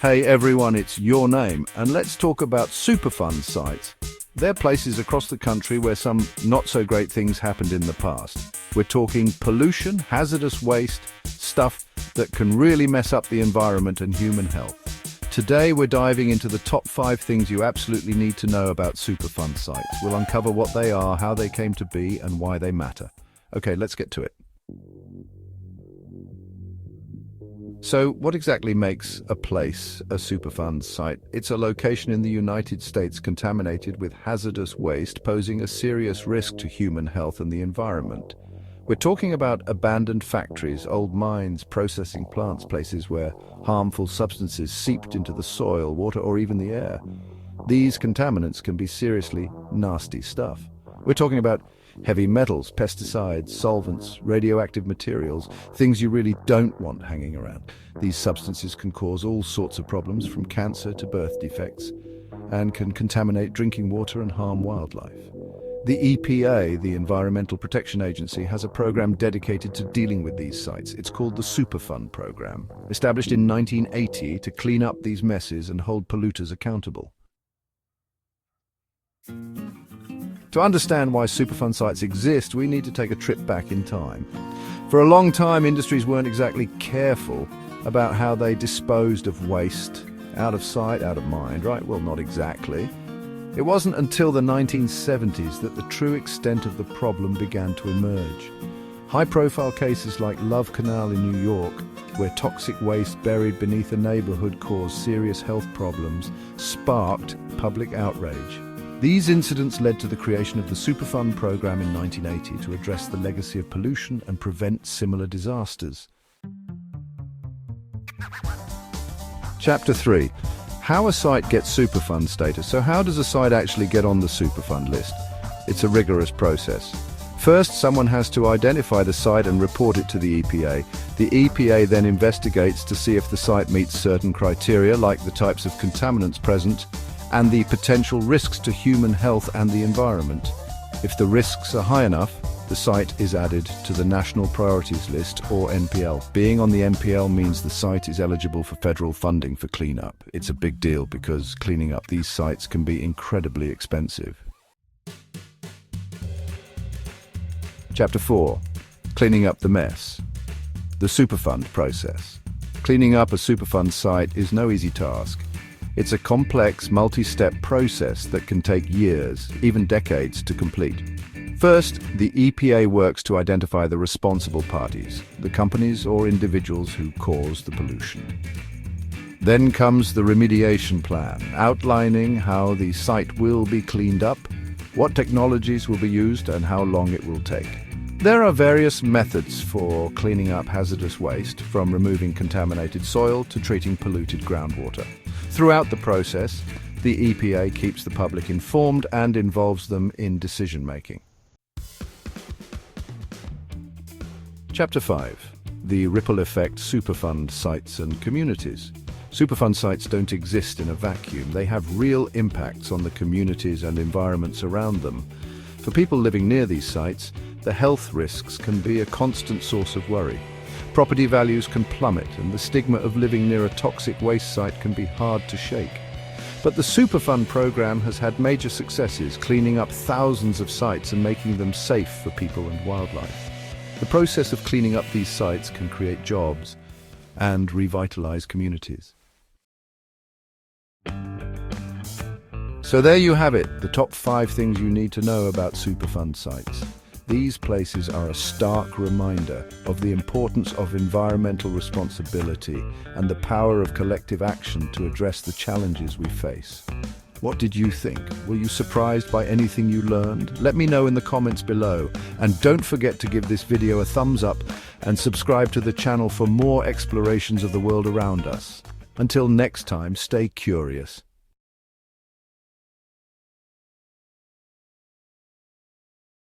Hey everyone, it's your name, and let's talk about Superfund sites. They're places across the country where some not-so-great things happened in the past. We're talking pollution, hazardous waste, stuff that can really mess up the environment and human health. Today we're diving into the top 5 things you absolutely need to know about Superfund sites. We'll uncover what they are, how they came to be, and why they matter. Okay, let's get to it. So, what exactly makes a place a Superfund site? It's a location in the United States contaminated with hazardous waste, posing a serious risk to human health and the environment. We're talking about abandoned factories, old mines, processing plants, places where harmful substances seeped into the soil, water, or even the air. These contaminants can be seriously nasty stuff. We're talking about heavy metals, pesticides, solvents, radioactive materials, things you really don't want hanging around. These substances can cause all sorts of problems, from cancer to birth defects, and can contaminate drinking water and harm wildlife. The EPA, the Environmental Protection Agency, has a program dedicated to dealing with these sites. It's called the Superfund program, established in 1980 to clean up these messes and hold polluters accountable. To understand why Superfund sites exist, we need to take a trip back in time. For a long time, industries weren't exactly careful about how they disposed of waste. Out of sight, out of mind, right? Well, not exactly. It wasn't until the 1970s that the true extent of the problem began to emerge. High-profile cases like Love Canal in New York, where toxic waste buried beneath a neighborhood caused serious health problems, sparked public outrage. These incidents led to the creation of the Superfund program in 1980 to address the legacy of pollution and prevent similar disasters. Chapter 3. How a site gets Superfund status. So how does a site actually get on the Superfund list? It's a rigorous process. First, someone has to identify the site and report it to the EPA. The EPA then investigates to see if the site meets certain criteria, like the types of contaminants present and the potential risks to human health and the environment. If the risks are high enough, the site is added to the National Priorities List, or NPL. Being on the NPL means the site is eligible for federal funding for cleanup. It's a big deal because cleaning up these sites can be incredibly expensive. Chapter 4. Cleaning up the mess. The Superfund process. Cleaning up a Superfund site is no easy task. It's a complex, multi-step process that can take years, even decades, to complete. First, the EPA works to identify the responsible parties, the companies or individuals who cause the pollution. Then comes the remediation plan, outlining how the site will be cleaned up, what technologies will be used, and how long it will take. There are various methods for cleaning up hazardous waste, from removing contaminated soil to treating polluted groundwater. Throughout the process, the EPA keeps the public informed and involves them in decision-making. Chapter 5. The Ripple Effect Superfund Sites and Communities. Superfund sites don't exist in a vacuum. They have real impacts on the communities and environments around them. For people living near these sites, the health risks can be a constant source of worry. Property values can plummet, and the stigma of living near a toxic waste site can be hard to shake. But the Superfund program has had major successes, cleaning up thousands of sites and making them safe for people and wildlife. The process of cleaning up these sites can create jobs and revitalize communities. So there you have it, the top 5 things you need to know about Superfund sites. These places are a stark reminder of the importance of environmental responsibility and the power of collective action to address the challenges we face. What did you think? Were you surprised by anything you learned? Let me know in the comments below. And don't forget to give this video a thumbs up and subscribe to the channel for more explorations of the world around us. Until next time, stay curious.